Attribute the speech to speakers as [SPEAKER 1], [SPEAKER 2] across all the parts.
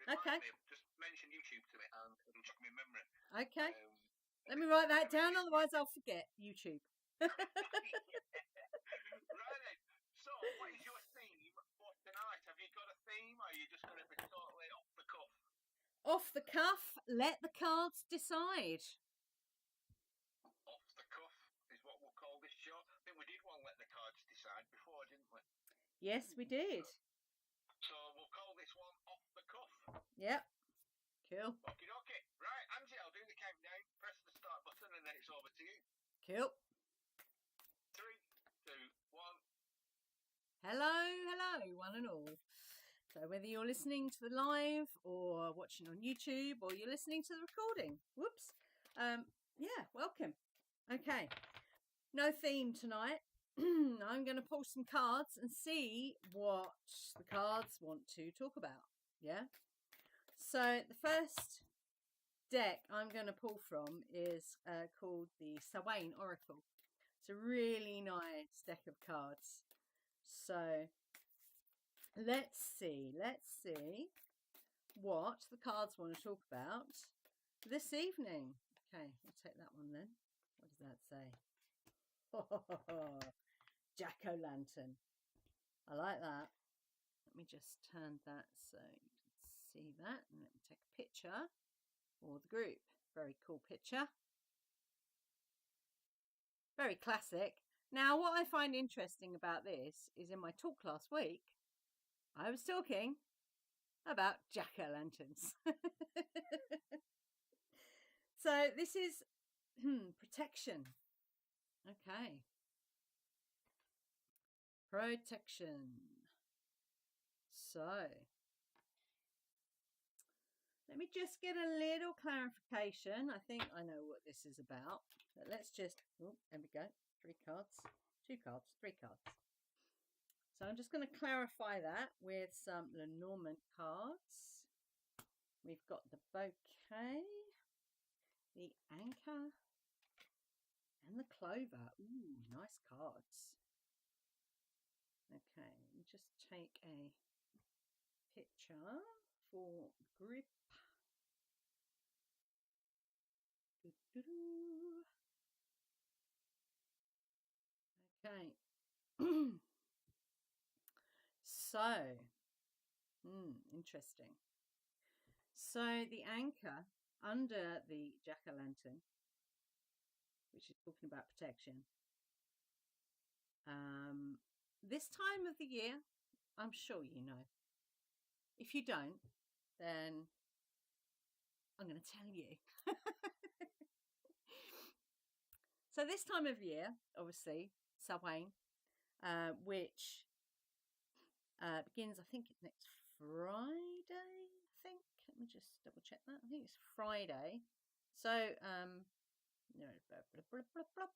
[SPEAKER 1] Okay.
[SPEAKER 2] Me. Just mention YouTube to me and it'll jog my memory.
[SPEAKER 1] Okay. Let me write that down, otherwise I'll forget. YouTube.
[SPEAKER 2] Right then. So, what is your theme for tonight? Have you got a theme, or are you just going to be totally off the cuff?
[SPEAKER 1] Off the cuff. Let the cards decide.
[SPEAKER 2] Off the cuff is what we'll call this show. I think we did one let the cards decide before, didn't we?
[SPEAKER 1] Yes, we did.
[SPEAKER 2] So we'll call this one off the cuff.
[SPEAKER 1] Yep. Cool.
[SPEAKER 2] Okay. Right, Angie, I'll do the countdown. Press the start button and then it's over to you.
[SPEAKER 1] Cool.
[SPEAKER 2] 3, 2, 1.
[SPEAKER 1] Hello, one and all. So whether you're listening to the live or watching on YouTube or you're listening to the recording, whoops. Yeah, welcome. Okay. No theme tonight. I'm going to pull some cards and see what the cards want to talk about. Yeah. So the first deck I'm going to pull from is called the Samhain Oracle. It's a really nice deck of cards. So let's see what the cards want to talk about this evening. Okay, we'll take that one then. What does that say? Jack-o'-lantern. I like that. Let me just turn that so you can see that, and let me take a picture for the group. Very cool picture. Very classic. Now, what I find interesting about this is in my talk last week, I was talking about jack-o'-lanterns. So this is protection. Okay. Protection. So let me just get a little clarification. I think I know what this is about. But let's just, oh, there we go. 3 cards, 2 cards, 3 cards. So I'm just going to clarify that with some Lenormand cards. We've got the bouquet, the anchor, and the clover. Ooh, nice cards. Okay, let me just take a picture for group. Okay. So, interesting. So the anchor under the jack-o'-lantern, which is talking about protection, this time of the year, I'm sure you know. If you don't, then I'm going to tell you. So this time of year, obviously, Samhain, which begins, I think, next Friday. I think. Let me just double check that. I think it's Friday. So,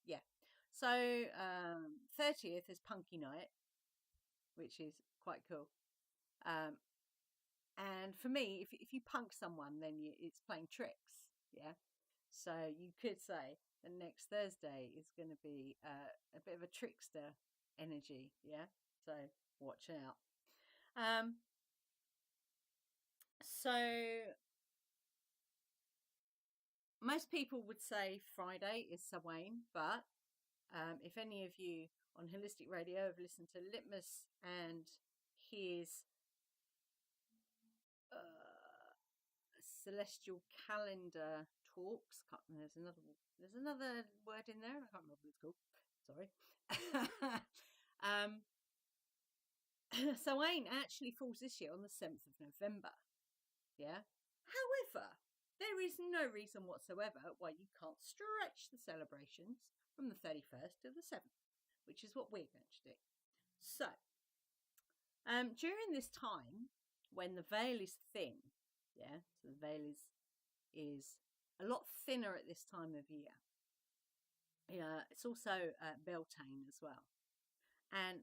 [SPEAKER 1] yeah. So 30th is Punky Night, which is quite cool. And for me, if you punk someone, then it's playing tricks. Yeah. So you could say the next Thursday is going to be a bit of a trickster energy. Yeah. So watch out. So most people would say Friday is Samhain, but if any of you on Holistic Radio have listened to Litmus and his celestial calendar talks, there's another word in there, I can't remember what it's called, sorry. Samhain actually falls this year on the 7th of November. Yeah. However, there is no reason whatsoever why you can't stretch the celebrations from the 31st to the 7th, which is what we're going to do. So, during this time, when the veil is thin, yeah, so the veil is a lot thinner at this time of year. Yeah, it's also Beltane as well. And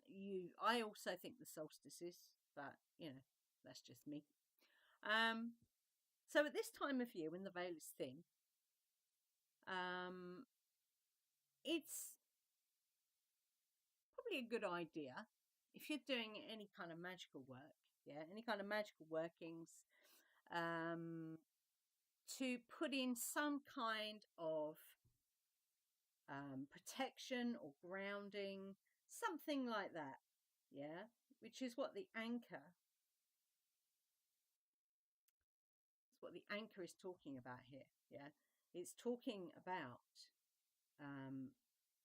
[SPEAKER 1] I also think the solstices, but that's just me. So at this time of year, when the veil is thin, it's probably a good idea if you're doing any kind of magical work, yeah, any kind of magical workings, to put in some kind of protection or grounding, something like that, yeah, which is what the anchor is talking about here, yeah. It's talking about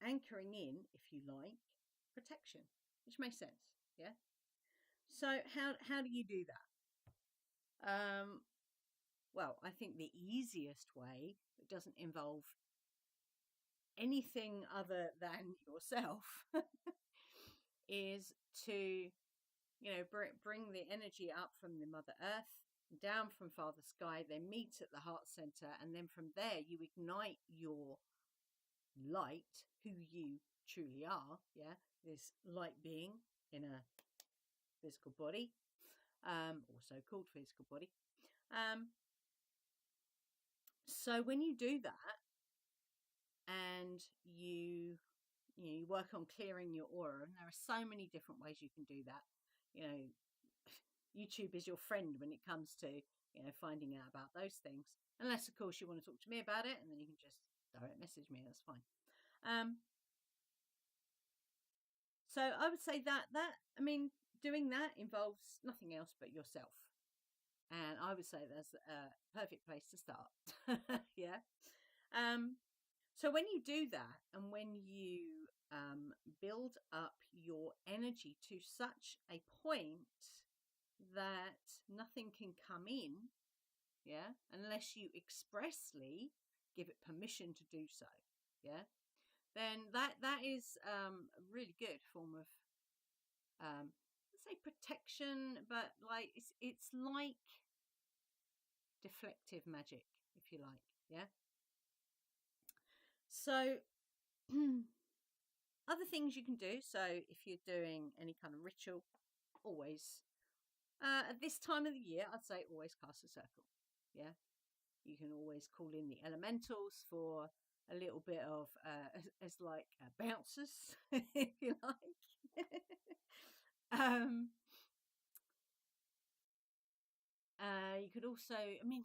[SPEAKER 1] anchoring in, if you like, protection, which makes sense, yeah. So how do you do that? Well, I think the easiest way, that doesn't involve anything other than yourself, is to, bring the energy up from the Mother Earth, down from Father Sky, then meet at the heart center, and then from there you ignite your light, who you truly are, yeah, this light being in a physical body, also called physical body. So when you do that, and you work on clearing your aura, and there are so many different ways you can do that. YouTube is your friend when it comes to finding out about those things, unless of course you want to talk to me about it, and then you can just direct message me, that's fine. So I would say that doing that involves nothing else but yourself, and I would say that's a perfect place to start. Yeah. So when you do that, and when you build up your energy to such a point that nothing can come in, yeah, unless you expressly give it permission to do so, yeah, then that is a really good form of let's say protection, but like it's like deflective magic, if you like, yeah. So other things you can do, so if you're doing any kind of ritual, always at this time of the year, I'd say always cast a circle, yeah. You can always call in the elementals for a little bit of as like bouncers, if you like. You could also, so many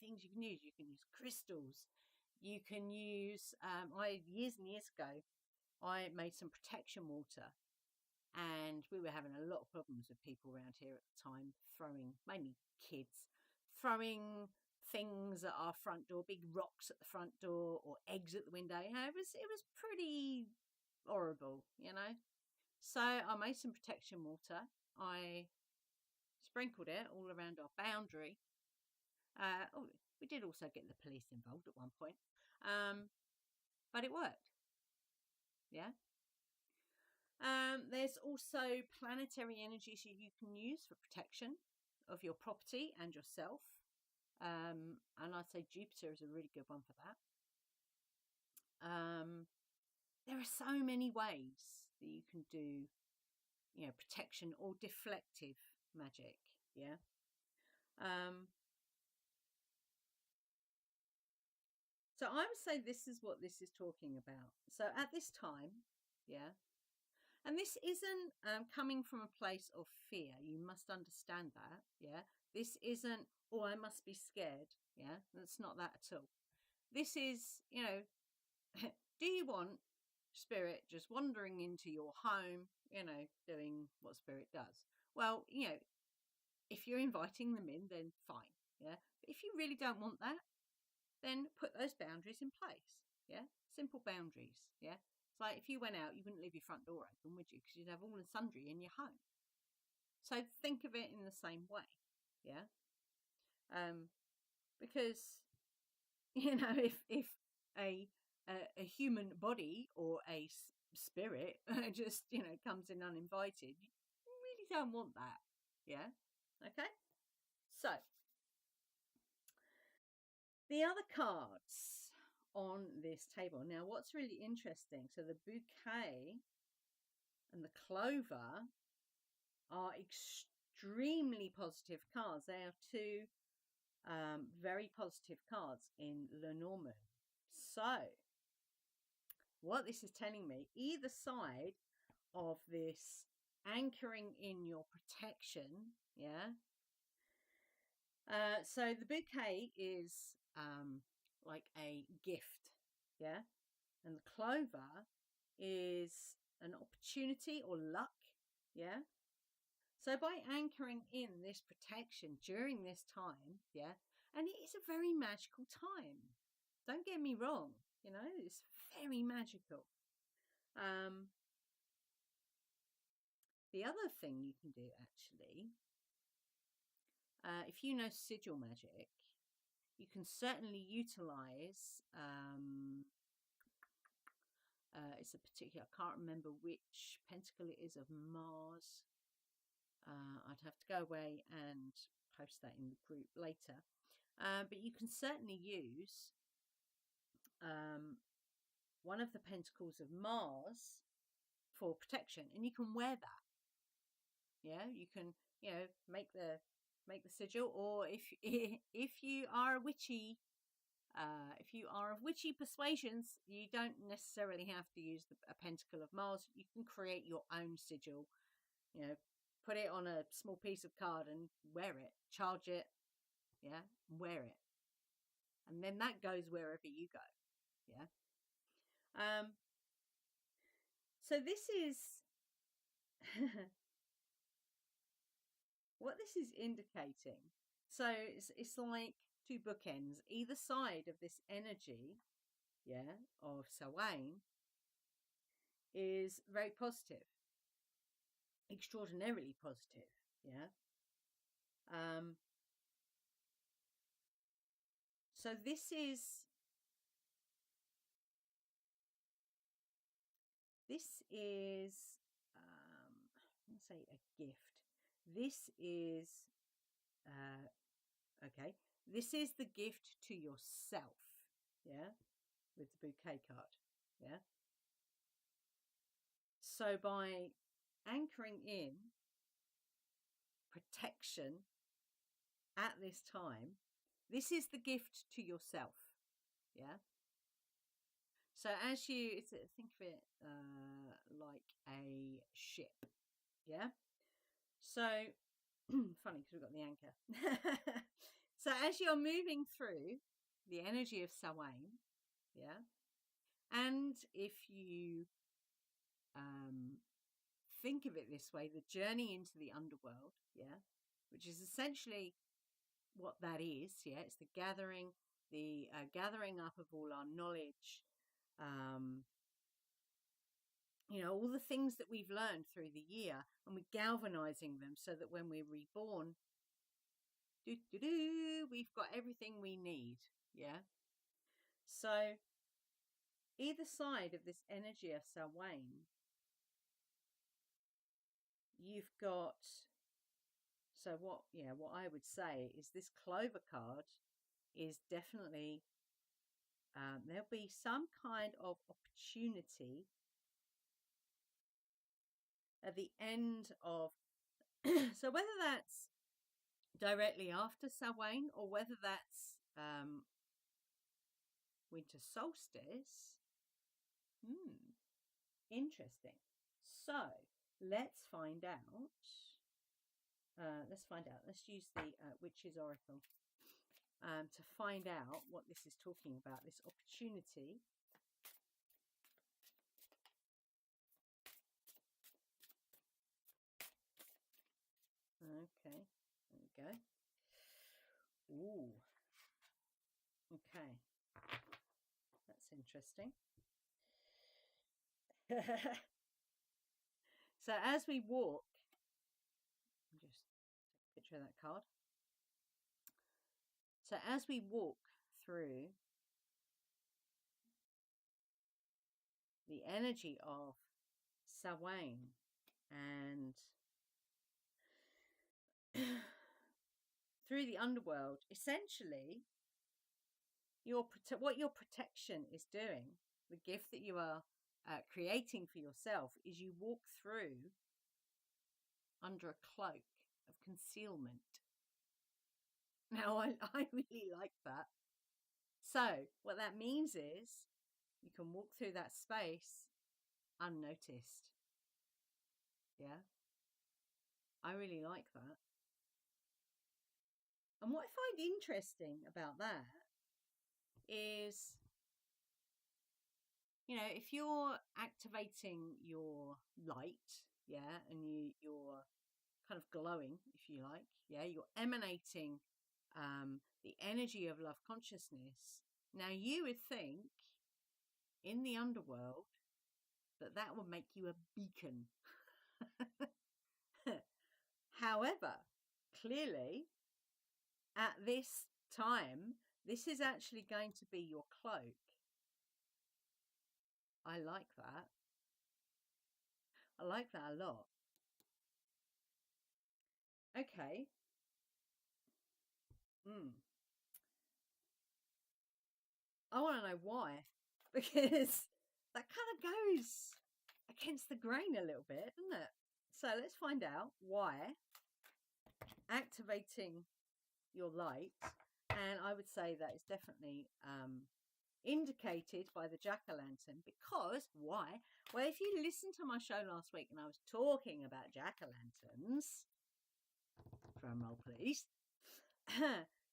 [SPEAKER 1] things you can use. You can use crystals. You can use, years and years ago, I made some protection water, and we were having a lot of problems with people around here at the time, throwing, mainly kids, throwing things at our front door, big rocks at the front door or eggs at the window. It was pretty horrible, So I made some protection water. I sprinkled it all around our boundary. We did also get the police involved at one point, but it worked. Yeah. There's also planetary energies you can use for protection of your property and yourself. And I'd say Jupiter is a really good one for that. There are so many ways that you can do, protection or deflective magic. Yeah. So I would say this is what this is talking about. So at this time, yeah, and this isn't coming from a place of fear. You must understand that, yeah. This isn't, oh, I must be scared, yeah. That's not that at all. This is, do you want spirit just wandering into your home, doing what spirit does? Well, if you're inviting them in, then fine, yeah. But if you really don't want that, then put those boundaries in place, yeah. Simple boundaries, yeah. It's like if you went out, you wouldn't leave your front door open, would you? Because you'd have all and sundry in your home. So think of it in the same way, yeah. Because if a human body or a spirit just comes in uninvited, you really don't want that, yeah. Okay. So the other cards on this table. Now, what's really interesting, so the bouquet and the clover are extremely positive cards. They are two very positive cards in Lenormand. So what this is telling me, either side of this anchoring in your protection, yeah, So the bouquet is like a gift, yeah, and the clover is an opportunity or luck, yeah. So by anchoring in this protection during this time, yeah, and it is a very magical time. Don't get me wrong, it's very magical. The other thing you can do actually, if you know sigil magic, you can certainly utilize. It's a particular. I can't remember which pentacle it is of Mars. I'd have to go away and post that in the group later. But you can certainly use one of the pentacles of Mars for protection, and you can wear that. Yeah, you can, make the sigil, or if you are a witchy, if you are of witchy persuasions, you don't necessarily have to use a pentacle of Mars. You can create your own sigil. Put it on a small piece of card and wear it. Charge it, yeah, wear it, and then that goes wherever you go. Yeah. So this is what this is indicating. So it's like two bookends. Either side of this energy, yeah, of Samhain is very positive, extraordinarily positive. Yeah. So this is let's say a gift. This is okay. This is the gift to yourself. Yeah, with the bouquet card. Yeah. So by anchoring in protection at this time, this is the gift to yourself. Yeah. So as you think of it like a ship. Yeah. So funny because we've got the anchor. So as you're moving through the energy of Samhain, yeah, and if you think of it this way, the journey into the underworld, yeah, which is essentially what that is, yeah, it's the gathering up of all our knowledge, all the things that we've learned through the year, and we're galvanizing them so that when we're reborn, we've got everything we need. Yeah. So either side of this energy of Samhain, you've got. So what I would say is this clover card is definitely there'll be some kind of opportunity at the end of. So whether that's directly after Samhain or whether that's winter solstice. Interesting. So let's find out. Let's use the Witch's Oracle to find out what this is talking about, this opportunity. Okay, there we go. Ooh. Okay. That's interesting. So as we walk, just take a picture of that card. So as we walk through the energy of Samhain and through the underworld, essentially, what your protection is doing, the gift that you are creating for yourself, is you walk through under a cloak of concealment. Now, I really like that. So what that means is you can walk through that space unnoticed. Yeah. I really like that. And what I find interesting about that is, if you're activating your light, and you're kind of glowing, if you like, you're emanating the energy of love consciousness. Now, you would think in the underworld that would make you a beacon. However, clearly, at this time, this is actually going to be your cloak. I like that. I like that a lot. Okay. I want to know why, because that kind of goes against the grain a little bit, doesn't it? So let's find out why activating your light, and I would say that is definitely indicated by the jack-o'-lantern. Because why? Well, if you listened to my show last week and I was talking about jack-o'-lanterns, drum roll please,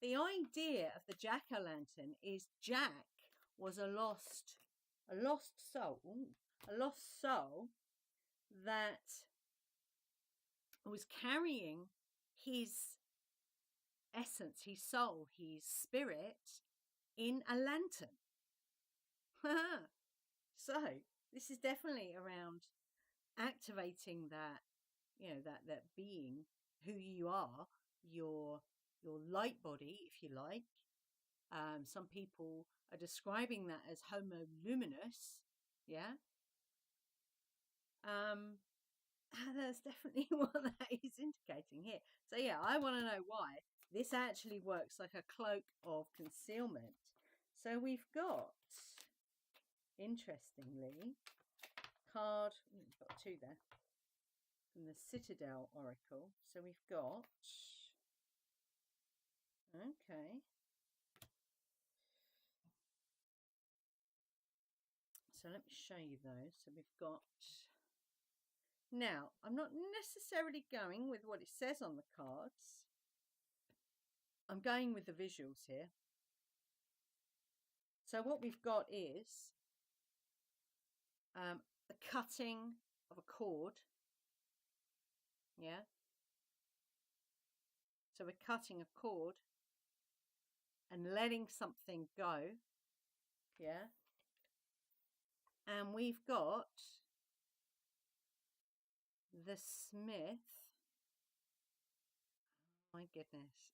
[SPEAKER 1] the idea of the jack-o'-lantern is Jack was a lost soul that was carrying his essence, his soul, his spirit in a lantern. So this is definitely around activating that, that being, who you are, your light body, if you like. Some people are describing that as homo luminous. That's definitely what that is indicating here. So I want to know why this actually works like a cloak of concealment. So we've got, interestingly, card, we've got two there, from the Citadel Oracle. So we've got, okay, so let me show you those. So we've got, now I'm not necessarily going with what it says on the cards. I'm going with the visuals here. So what we've got is the cutting of a cord. So we're cutting a cord and letting something go. And we've got the smith. Oh my goodness.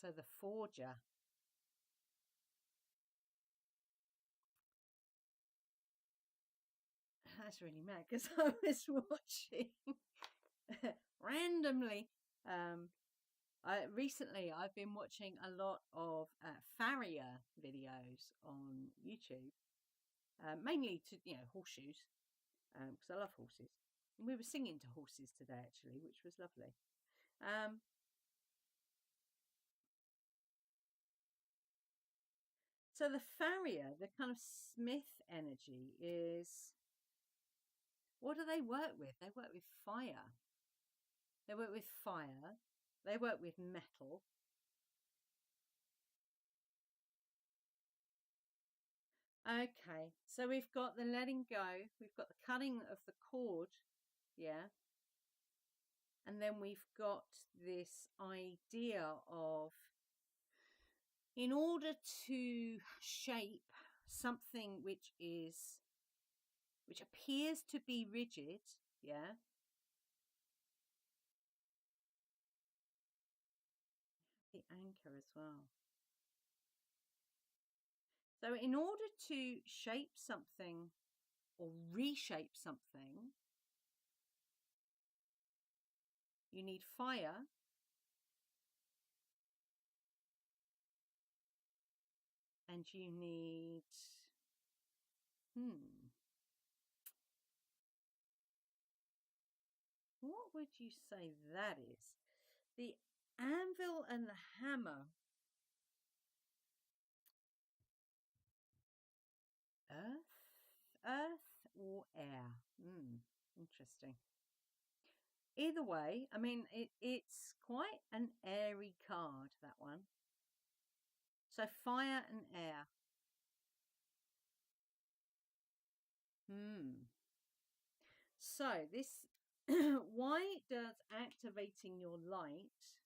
[SPEAKER 1] So the forger. That's really mad, because I was watching randomly. Recently I've been watching a lot of farrier videos on YouTube, mainly to horseshoes, because I love horses. And we were singing to horses today, actually, which was lovely. So the farrier, the kind of smith energy, is, what do they work with? They work with fire. They work with fire. They work with metal. Okay, so we've got the letting go. We've got the cutting of the cord. And then we've got this idea of, in order to shape something which appears to be rigid, the anchor as well. So in order to shape something or reshape something, you need fire, and you need, what would you say that is? The anvil and the hammer. Earth or air? Interesting. Either way, I mean, it's quite an airy card, that one. So fire and air. So this, why does activating your light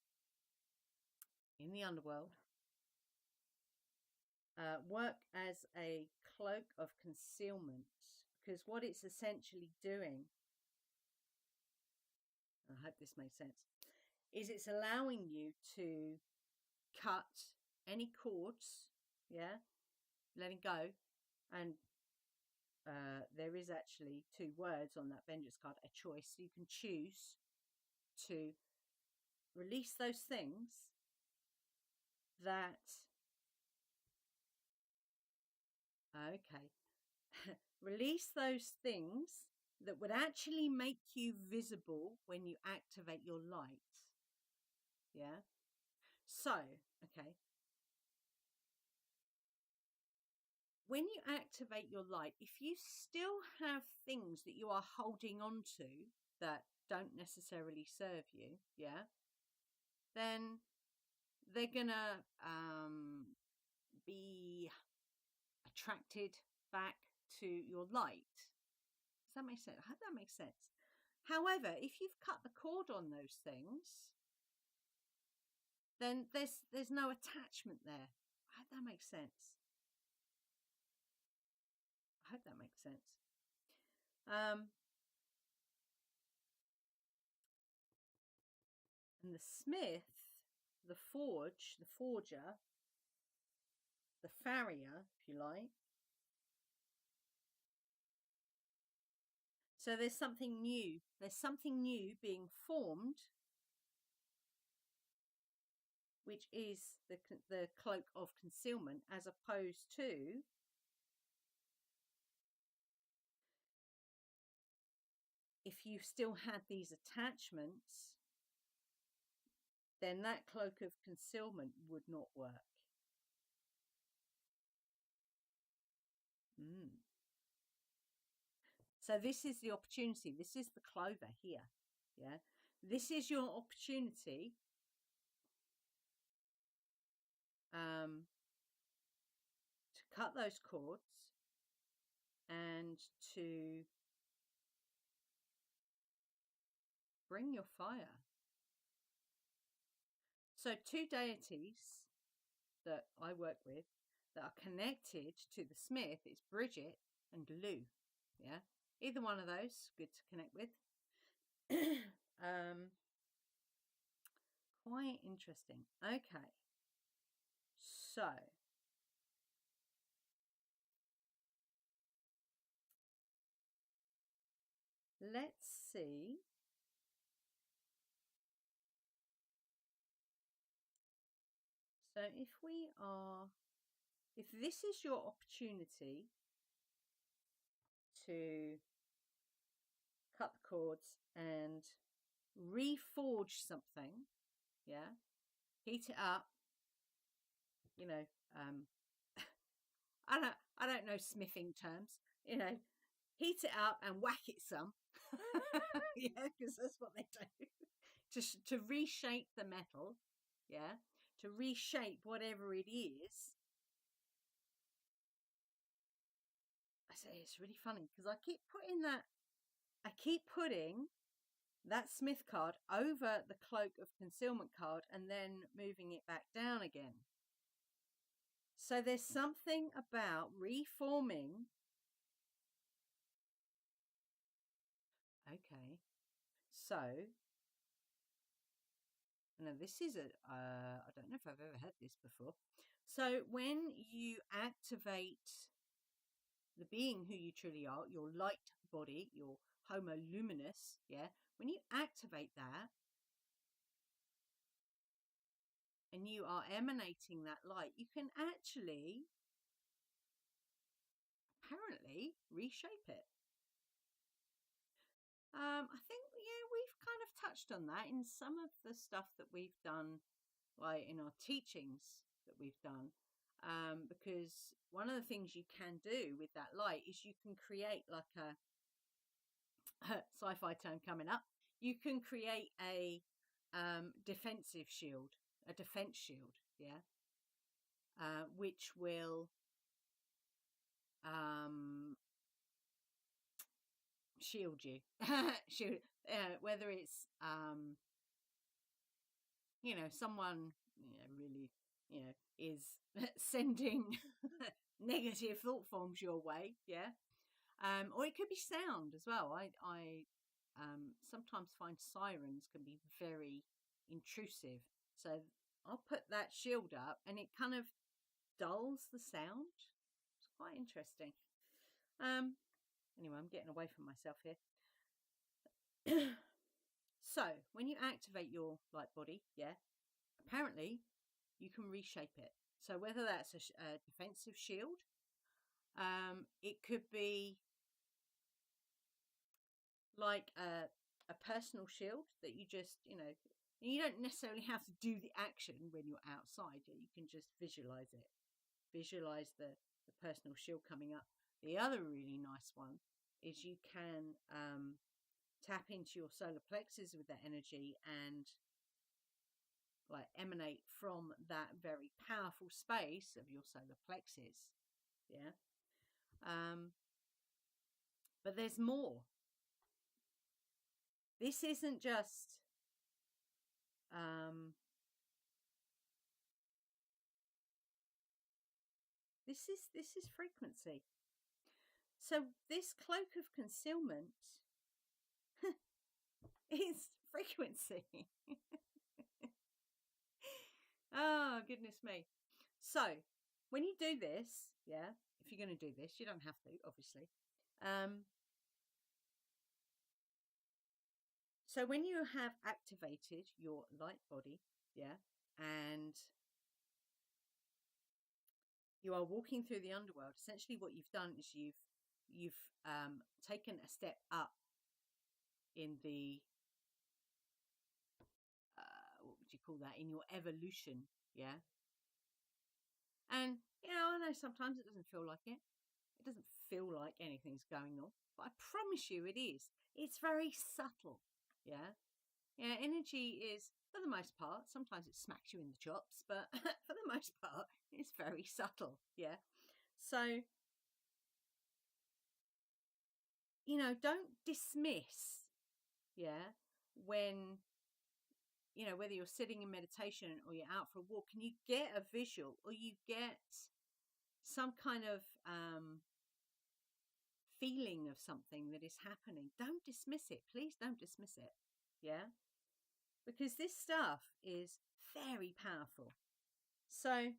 [SPEAKER 1] in the underworld work as a cloak of concealment? Because what it's essentially doing, I hope this makes sense, is it's allowing you to cut any cords, yeah, letting go. And there is actually 2 words on that vengeance card, a choice. So you can choose to release those things that, okay, release those things that would actually make you visible when you activate your light. Yeah. So, okay. When you activate your light, if you still have things that you are holding on to that don't necessarily serve you, yeah, then they're gonna be attracted back to your light. Does that make sense? I hope that makes sense. However, if you've cut the cord on those things, then there's no attachment there. I hope that makes sense. I hope that makes sense. And the smith, the forger, the farrier, if you like. So there's something new. There's something new being formed, which is the cloak of concealment, as opposed to if you still had these attachments, then that cloak of concealment would not work. So this is the opportunity. This is the clover here. Yeah. This is your opportunity to cut those cords and to bring your fire. So 2 deities that I work with that are connected to the smith is Bridget and Lou. Yeah. Either one of those, good to connect with. Quite interesting. Okay. So let's see. So if this is your opportunity to cut the cords and reforge something, yeah, heat it up, you know, I don't know smithing terms, you know, heat it up and whack it some. Yeah, because that's what they do. To reshape the metal, yeah, to reshape whatever it is. I say it's really funny because I keep putting that smith card over the cloak of concealment card and then moving it back down again. So there's something about reforming. Okay, so now this is I don't know if I've ever had this before. So when you activate the being who you truly are, your light body, your homo luminous, yeah, when you activate that and you are emanating that light, you can actually apparently reshape it. I think, yeah, we've kind of touched on that in some of the stuff that we've done, like in our teachings that we've done. Because one of the things you can do with that light is you can create like a sci-fi term coming up. you can create a defensive shield, a defense shield, yeah, which will shield you, shield, whether it's someone really is sending negative thought forms your way, yeah. Or it could be sound as well. I sometimes find sirens can be very intrusive. So I'll put that shield up and it kind of dulls the sound. It's quite interesting. Anyway, I'm getting away from myself here. So when you activate your light body, yeah, apparently you can reshape it. So whether that's a defensive shield, it could be like a personal shield that you just, you don't necessarily have to do the action when you're outside. You can just visualize it. Visualize the personal shield coming up. The other really nice one is you can tap into your solar plexus with that energy and like emanate from that very powerful space of your solar plexus. Yeah. But there's more. This isn't just this is frequency. So this cloak of concealment is frequency. Oh, goodness me. So when you do this, yeah, if you're going to do this, you don't have to, obviously. So when you have activated your light body, yeah, and you are walking through the underworld, essentially what you've done is you've taken a step up in the what would you call that, in your evolution, yeah. And I know sometimes it doesn't feel like it. It doesn't feel like anything's going on, but I promise you it is. It's very subtle, yeah. Yeah, energy is, for the most part, sometimes it smacks you in the chops, but for the most part, it's very subtle, yeah. So, don't dismiss, yeah, when, whether you're sitting in meditation or you're out for a walk and you get a visual or you get some kind of feeling of something that is happening, don't dismiss it. Please don't dismiss it, yeah. Because this stuff is very powerful. So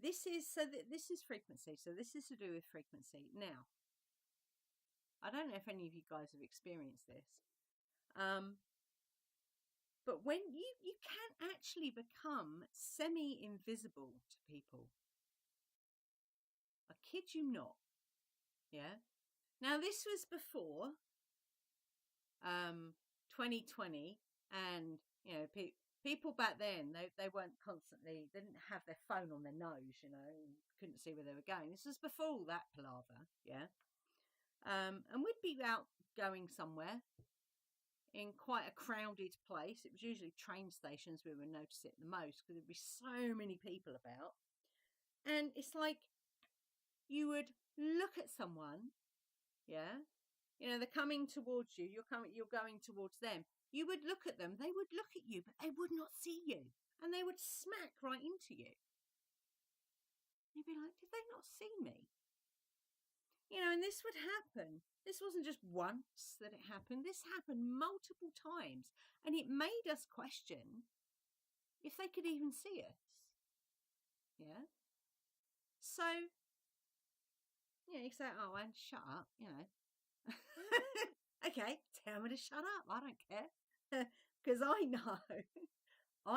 [SPEAKER 1] this is frequency. So this is to do with frequency. Now, I don't know if any of you guys have experienced this, but when you can actually become semi-invisible to people. I kid you not. Yeah. Now this was before 2020, and people back then, they weren't constantly, they didn't have their phone on their nose, couldn't see where they were going. This was before all that palaver, yeah. And we'd be out going somewhere in quite a crowded place. It was usually train stations we would notice it the most because there'd be so many people about. And it's like you would look at someone, yeah. They're coming towards you. You're going towards them. You would look at them. They would look at you, but they would not see you. And they would smack right into you. You'd be like, did they not see me? And this would happen. This wasn't just once that it happened. This happened multiple times. And it made us question if they could even see us. Yeah. So, you say, oh, and shut up, Okay, tell me to shut up. I don't care. Because I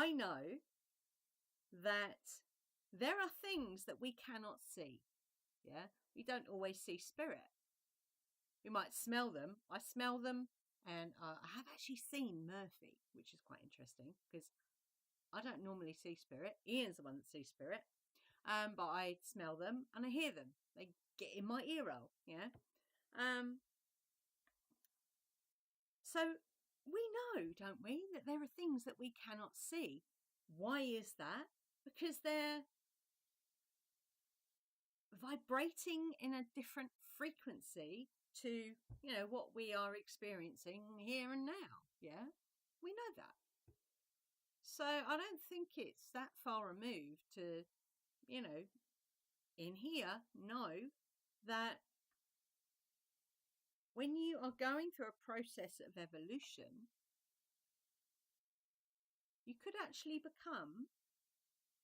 [SPEAKER 1] know that there are things that we cannot see. Yeah, we don't always see spirit. We might smell them. I smell them, and I have actually seen Murphy, which is quite interesting because I don't normally see spirit. Ian's the one that sees spirit, but I smell them and I hear them. get in my ear roll. Yeah. So we know, don't we, that there are things that we cannot see. Why is that? Because they're vibrating in a different frequency to, you know, what we are experiencing here and now. Yeah, we know that. So I don't think it's that far removed to, you know, in here know that when you are going through a process of evolution, you could actually become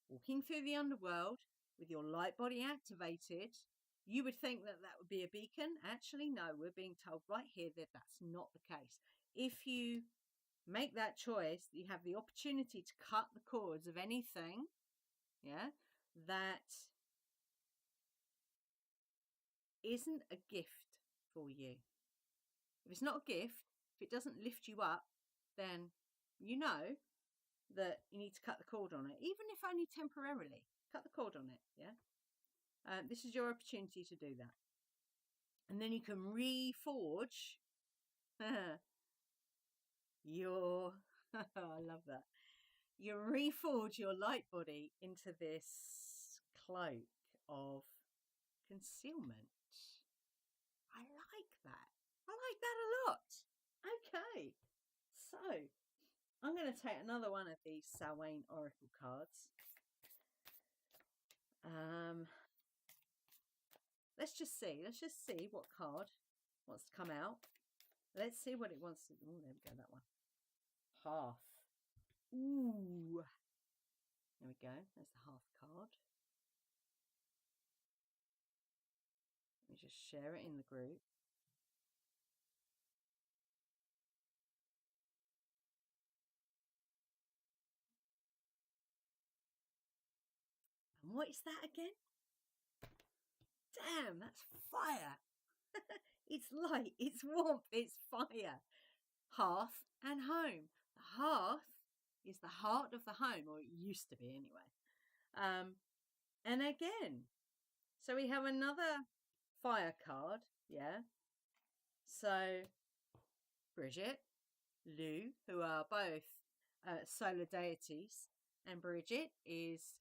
[SPEAKER 1] walking through the underworld with your light body activated. You would think that that would be a beacon. Actually, no, we're being told right here that that's not the case. If you make that choice, you have the opportunity to cut the cords of anything, yeah, that isn't a gift for you. If it's not a gift, if it doesn't lift you up, then you know that you need to cut the cord on it, even if only temporarily. Cut the cord on it, yeah? This is your opportunity to do that. And then you can reforge your, I love that. You reforge your light body into this cloak of concealment. I like that. I like that a lot. Okay. So, I'm going to take another one of these Samhain Oracle cards. Let's just see. Let's just see what card wants to come out. Let's see what it wants to... Oh, there we go, that one. Hearth. Ooh. There we go. There's the Hearth card. Let me just share it in the group. And what is that again? Damn, that's fire. It's light, it's warmth, it's fire. Hearth and home. The hearth is the heart of the home, or it used to be anyway. And again, so we have another fire card, yeah. So Bridget, Lou, who are both solar deities, and Bridget is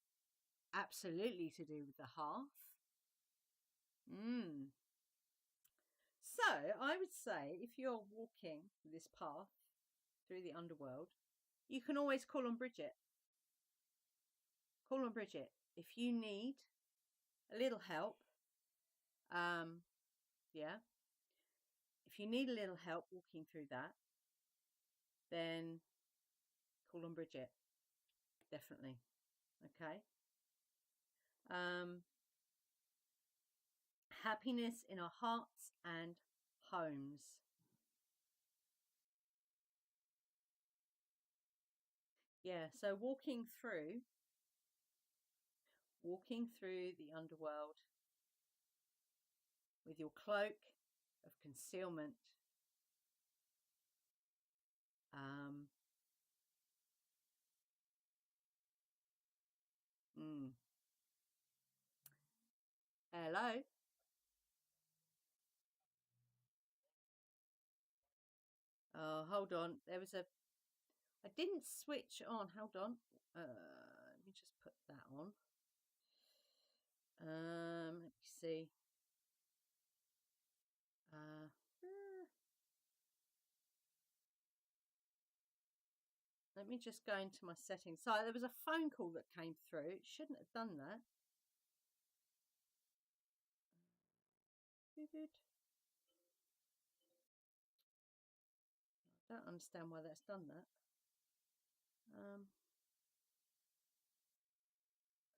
[SPEAKER 1] absolutely to do with the hearth. So I would say if you're walking this path through the underworld, you can always call on Bridget. Call on Bridget if you need a little help. Yeah. If you need a little help walking through that, then call on Bridget. Definitely. Okay. Happiness in our hearts and homes. Yeah, so walking through the underworld with your cloak of concealment. Hello. Oh, hold on. There was I didn't switch on. Hold on. Let me just put that on. Let me see. Let me just go into my settings. So there was a phone call that came through. It shouldn't have done that. I don't understand why that's done that.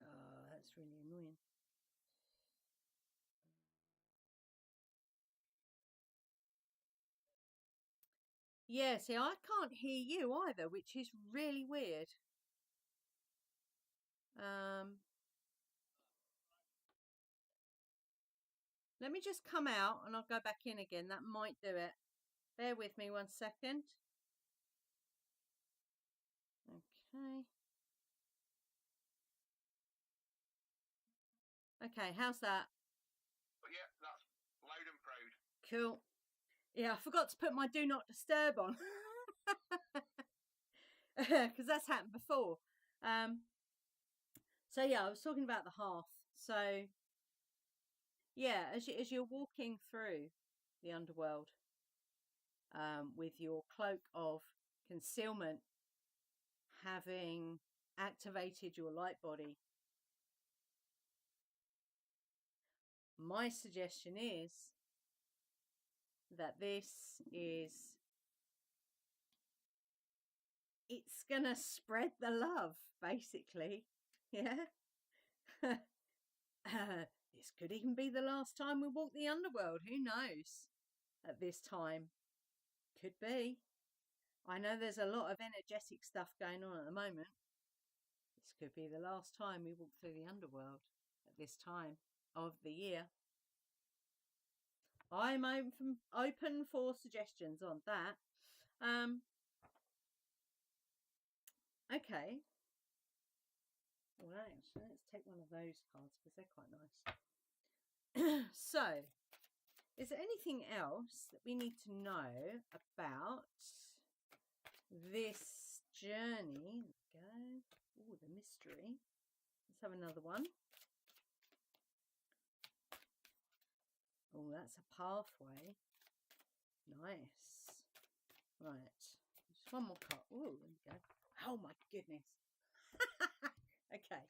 [SPEAKER 1] Oh, that's really annoying. Yeah, see, I can't hear you either, which is really weird. Let me just come out and I'll go back in again. That might do it. Bear with me 1 second. Okay. Okay, how's that?
[SPEAKER 2] Yeah,
[SPEAKER 1] Cool. Yeah, I forgot to put my do not disturb on. Because that's happened before. So yeah, I was talking about the hearth. So yeah, as you're walking through the underworld, with your cloak of concealment having activated your light body, my suggestion is that it's gonna spread the love, basically. Yeah. This could even be the last time we walk the underworld. Who knows? At this time, could be. I know there's a lot of energetic stuff going on at the moment. This could be the last time we walk through the underworld at this time of the year. I'm open for suggestions on that. Okay. Well, actually, let's take one of those cards because they're quite nice. So, is there anything else that we need to know about this journey? There we go. Oh, the mystery. Let's have another one. Oh, that's a pathway. Nice. Right. Just one more card. Oh, there we go. Oh my goodness. Okay.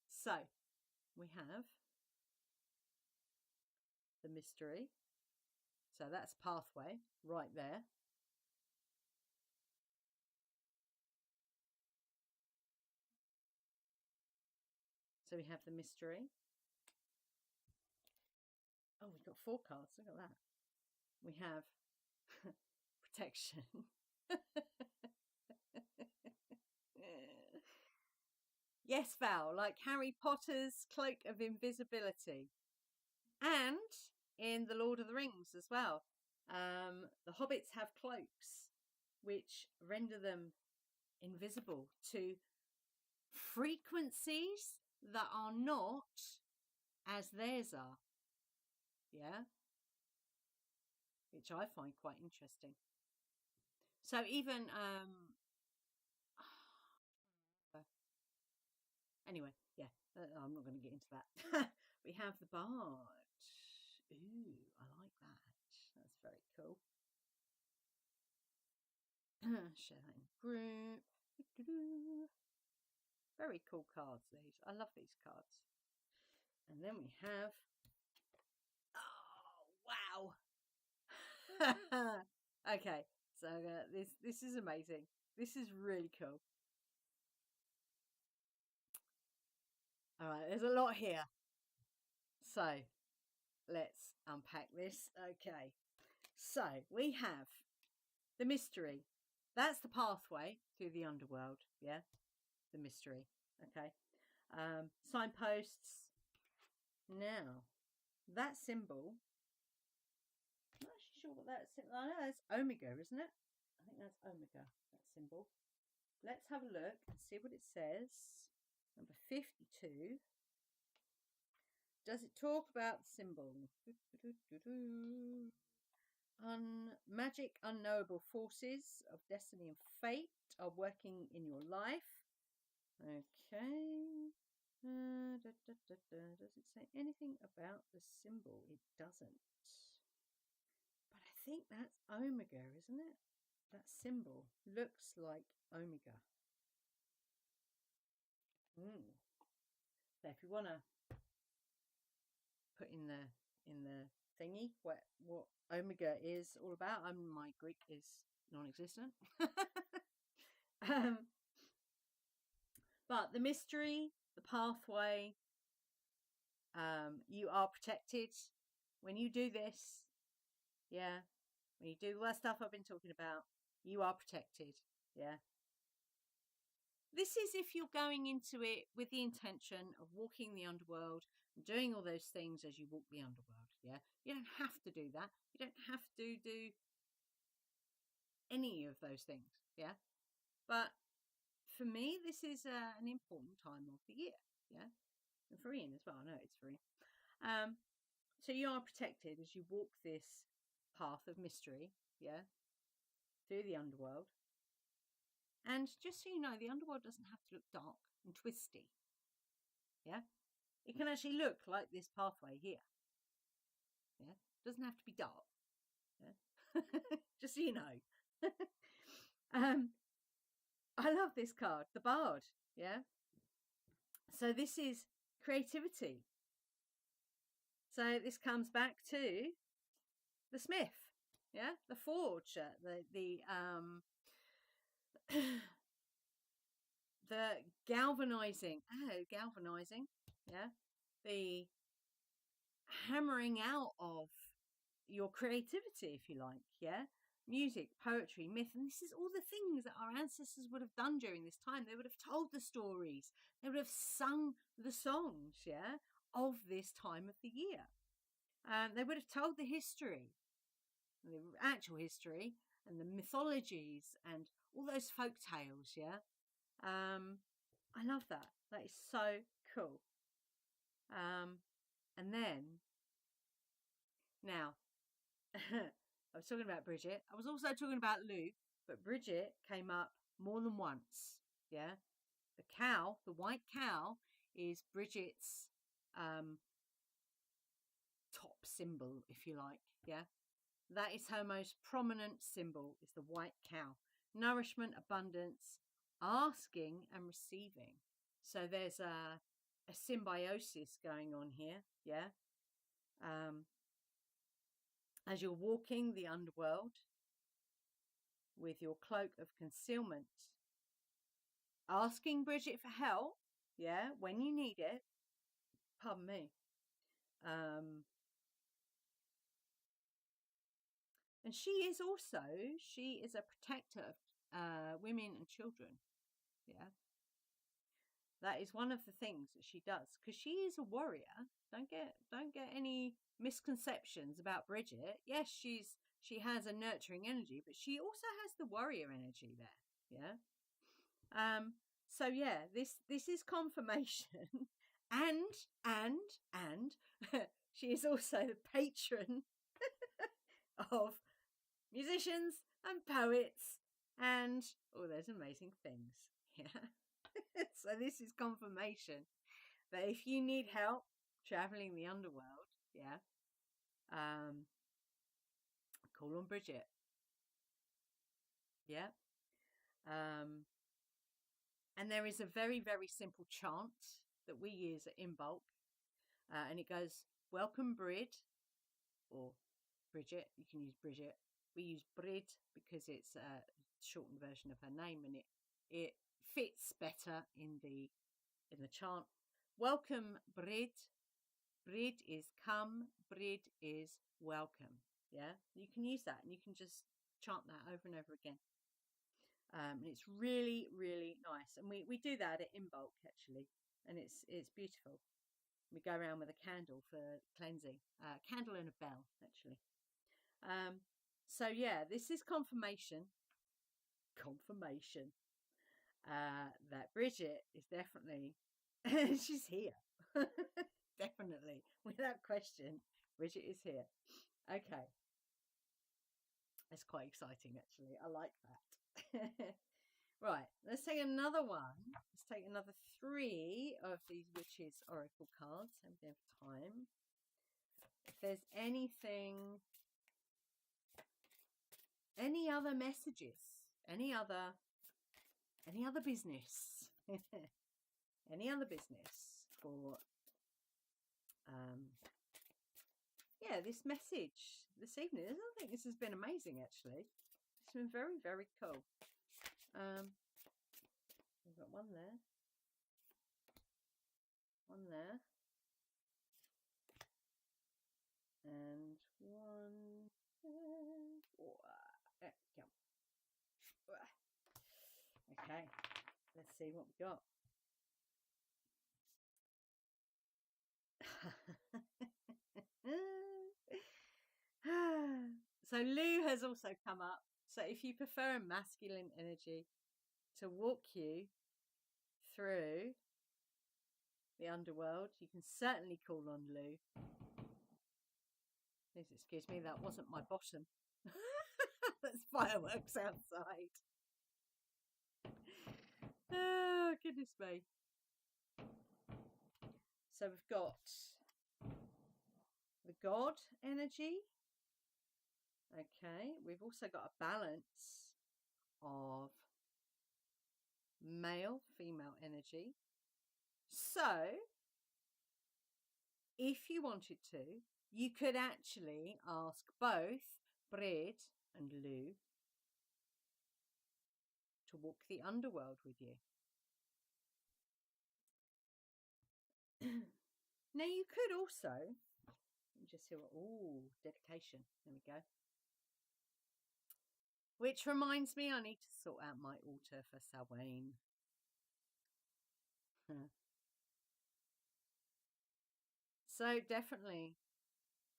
[SPEAKER 1] So we have the mystery. So that's pathway right there. So we have the mystery. Oh, we've got 4 cards. Look at that. We have protection. Yes, Val, like Harry Potter's cloak of invisibility. And in The Lord of the Rings as well. The hobbits have cloaks which render them invisible to frequencies that are not as theirs are. Yeah. Which I find quite interesting. So even anyway, yeah, I'm not going to get into that. We have the bard. Ooh, I like that. That's very cool. Share that in group. Very cool cards, these. I love these cards. And then we have, oh wow. Okay, so this is amazing. This is really cool. All right, there's a lot here. So let's unpack this. Okay, so we have the mystery. That's the pathway through the underworld. Yeah, the mystery. Okay. Signposts. Now, that symbol, I'm not actually sure what that symbol, I know that's Omega, isn't it? I think that's Omega, that symbol. Let's have a look and see what it says. Number 52. Does it talk about the symbol? Magic, unknowable forces of destiny and fate are working in your life. Okay. Does it say anything about the symbol? It doesn't. But I think that's Omega, isn't it? That symbol looks like Omega. So if you want to put in the thingy what Omega is all about, my Greek is non-existent. But the mystery, the pathway, you are protected when you do this. Yeah, when you do all that stuff I've been talking about, you are protected. Yeah. This is if you're going into it with the intention of walking the underworld and doing all those things as you walk the underworld. Yeah. You don't have to do that. You don't have to do any of those things. Yeah. But for me, this is an important time of the year. Yeah. And for Ian as well. I know it's for Ian. So you are protected as you walk this path of mystery, yeah, through the underworld. And just so you know, the underworld doesn't have to look dark and twisty, yeah. It can actually look like this pathway here, yeah. It doesn't have to be dark, yeah. Just so you know. I love this card, the Bard, yeah. So this is creativity. So this comes back to the smith, yeah, the forge, the the galvanizing, yeah, the hammering out of your creativity, if you like, yeah. Music, poetry, myth, and this is all the things that our ancestors would have done during this time. They would have told the stories, they would have sung the songs, yeah, of this time of the year. They would have told the history, the actual history, and the mythologies, and all those folk tales, yeah. I love that. That is so cool. And then, now, I was talking about Bridget. I was also talking about Luke, but Bridget came up more than once. Yeah. The cow, the white cow, is Bridget's top symbol, if you like. Yeah. That is her most prominent symbol, is the white cow. Nourishment, abundance, asking and receiving. So there's a symbiosis going on here. Yeah. As you're walking the underworld with your cloak of concealment, asking Bridget for help, yeah, when you need it. Pardon me. And she is a protector of women and children. Yeah. That is one of the things that she does, because she is a warrior. Don't get any misconceptions about Bridget. Yes, she has a nurturing energy, but she also has the warrior energy there. Yeah. So yeah, this is confirmation. and she is also the patron of musicians and poets and all those amazing things. Yeah. So this is confirmation that if you need help traveling the underworld, yeah, call on Bridget. Yeah. And there is a very, very simple chant that we use in bulk, and it goes, welcome Brid, or Bridget. You can use Bridget. We use Brid because it's a shortened version of her name, and it fits better in the chant. Welcome Brid. Brid is come, Brid is welcome. Yeah, you can use that, and you can just chant that over and over again. And it's really, really nice. And we do that in bulk, actually, and it's beautiful. We go around with a candle for cleansing, candle and a bell, actually. So yeah, this is confirmation that Bridget is definitely she's here. Definitely, without question, Bridget is here. Okay, it's quite exciting, actually. I like that. Right, let's take another one. Let's take another 3 of these witches oracle cards, and we have time. If there's anything, any other messages, any other business, any other business for yeah, this message this evening. I think this has been amazing, actually. It's been very, very cool. We've got one there, and one there. Okay, let's see what we got. So Lou has also come up. So if you prefer a masculine energy to walk you through the underworld, you can certainly call on Lou. Please excuse me, that wasn't my bottom. That's fireworks outside. Oh, goodness me. So we've got the God energy. Okay, we've also got a balance of male, female energy. So, if you wanted to, you could actually ask both Brid and Lou to walk the underworld with you. Now, you could also, let me just see what, ooh, dedication. There we go. Which reminds me, I need to sort out my altar for Samhain. So definitely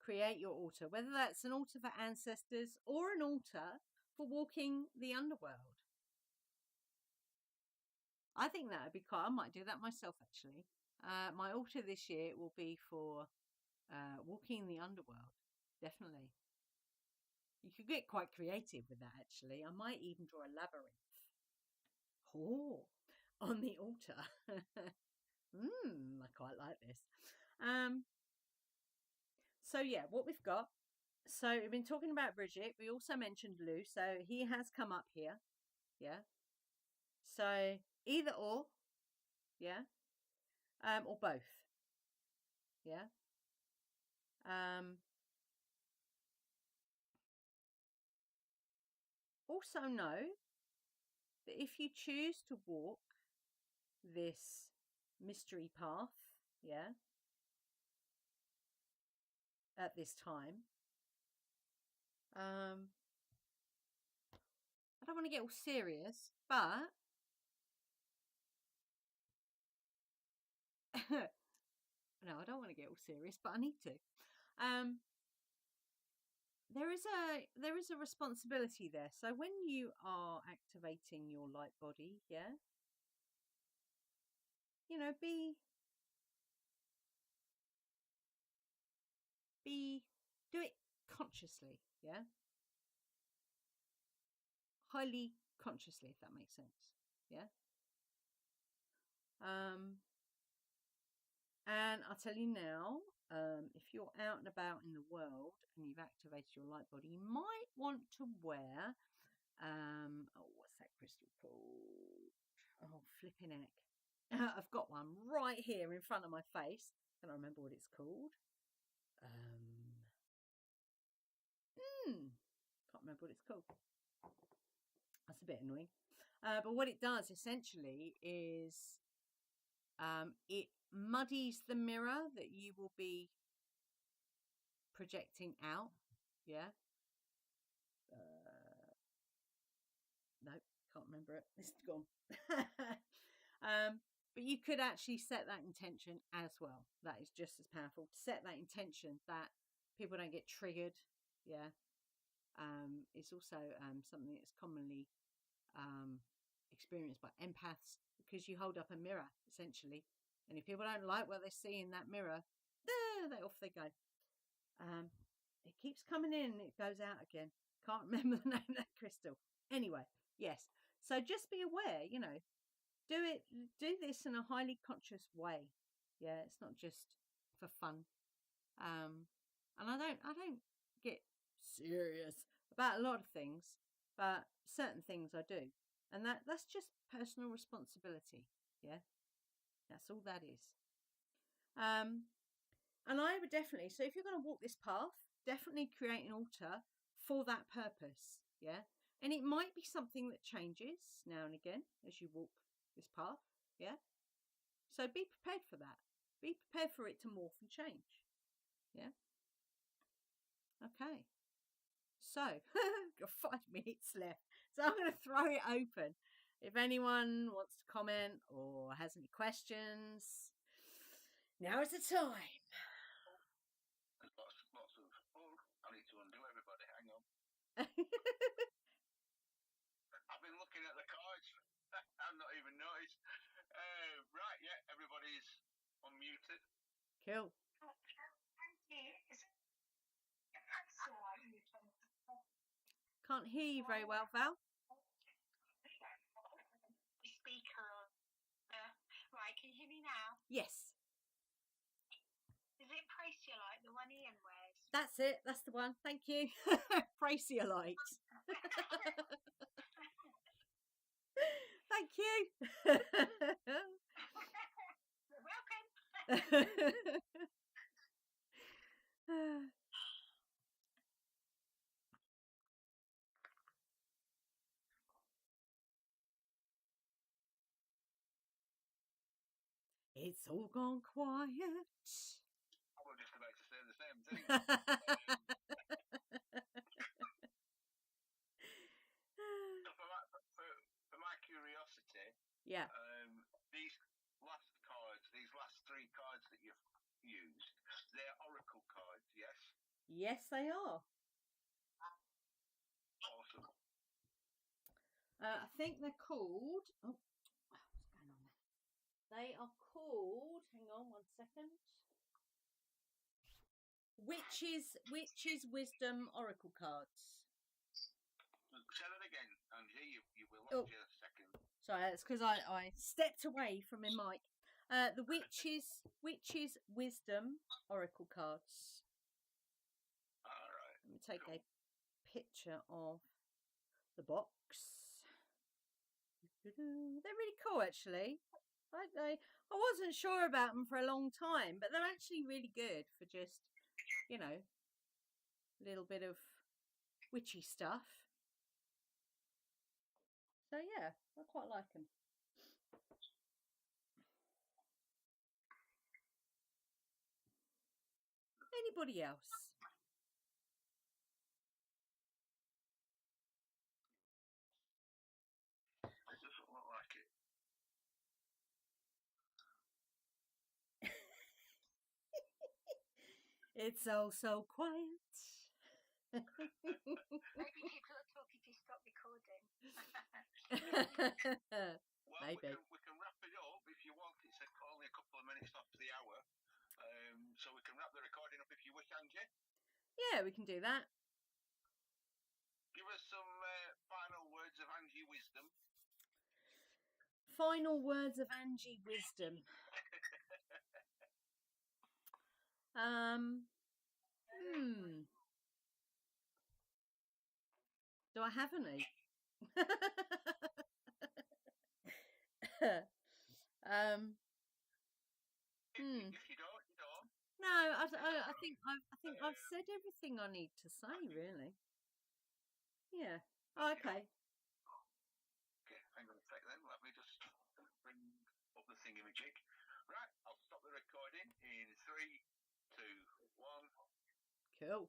[SPEAKER 1] create your altar, whether that's an altar for ancestors or an altar for walking the underworld. I think that would be cool. I might do that myself, actually. My altar this year will be for walking the underworld. Definitely. You could get quite creative with that, actually. I might even draw a labyrinth. Oh, on the altar. I quite like this. So yeah, what we've got. So we've been talking about Bridget. We also mentioned Lou. So he has come up here. Yeah. So either or. Yeah. Or both. Yeah. Also know that if you choose to walk this mystery path, yeah, at this time, I don't want to get all serious, but no, I don't want to get all serious, but I need to. There is a responsibility there. So when you are activating your light body, yeah, you know, do it consciously, yeah, highly consciously, if that makes sense, yeah. And I'll tell you now, if you're out and about in the world and you've activated your light body, you might want to wear, what's that crystal called? Oh, flipping heck. I've got one right here in front of my face. I don't remember what it's called. Can't remember what it's called. That's a bit annoying. But what it does essentially is it muddies the mirror that you will be projecting out. Yeah. No, can't remember it. It's gone. But you could actually set that intention as well. That is just as powerful. To set that intention that people don't get triggered. Yeah. It's also something that's commonly experienced by empaths, because you hold up a mirror essentially, and if people don't like what they see in that mirror, off they go. It keeps coming in, it goes out again. Can't remember the name of that crystal. Anyway, yes. So just be aware, you know, do this in a highly conscious way. Yeah, it's not just for fun. And I don't get serious about a lot of things, but certain things I do. And that's just personal responsibility. Yeah. That's all that is. And I would definitely, so if you're going to walk this path, definitely create an altar for that purpose. Yeah. And it might be something that changes now and again as you walk this path. Yeah. So be prepared for that. Be prepared for it to morph and change. Yeah. Okay. So, got 5 minutes left. So I'm going to throw it open. If anyone wants to comment or has any questions, now is the time.
[SPEAKER 2] Lots of, I need to undo everybody. Hang on. I've been looking at the cards. I've not even noticed. Right, yeah, everybody's unmuted.
[SPEAKER 1] Cool. can't hear you very well, Val.
[SPEAKER 3] Speaker. Right, can you hear me now?
[SPEAKER 1] Yes.
[SPEAKER 3] Is it Preciolite, the one Ian wears?
[SPEAKER 1] That's it. That's the one. Thank you. Preciolite. Thank you.
[SPEAKER 3] You're welcome.
[SPEAKER 1] It's all gone quiet.
[SPEAKER 2] I was just about to say the same thing. For my curiosity,
[SPEAKER 1] Yeah.
[SPEAKER 2] These last three cards that you've used, they're oracle cards, yes?
[SPEAKER 1] Yes, they are.
[SPEAKER 2] Awesome.
[SPEAKER 1] I think they're called. Oh, what's going on there? They are called. Hang on 1 second. Witch's Wisdom Oracle cards.
[SPEAKER 2] Say that again, Angie. You will lose you a second.
[SPEAKER 1] Sorry, that's because I stepped away from my mic. The Witch's Wisdom Oracle cards.
[SPEAKER 2] All right.
[SPEAKER 1] Let me take a picture of the box. They're really cool, actually. I wasn't sure about them for a long time, but they're actually really good for just, you know, a little bit of witchy stuff. So yeah, I quite like them. Anybody else?
[SPEAKER 2] It doesn't look like it.
[SPEAKER 1] It's all so quiet.
[SPEAKER 3] Maybe people are talking to stop recording.
[SPEAKER 2] Well,
[SPEAKER 1] maybe.
[SPEAKER 2] we can wrap it up if you want. It's only a couple of minutes after the hour. So we can wrap the recording up if you wish, Angie.
[SPEAKER 1] Yeah, we can do that.
[SPEAKER 2] Give us some final words of Angie wisdom.
[SPEAKER 1] Final words of Angie wisdom. Do I have any?
[SPEAKER 2] If you don't, you don't.
[SPEAKER 1] No, I think I've said everything I need to say, really. Yeah. Oh, okay.
[SPEAKER 2] Okay, hang on a sec then. Let me just bring up the thingamajig. Right, I'll stop the recording in 3, 2, 1.
[SPEAKER 1] Cool.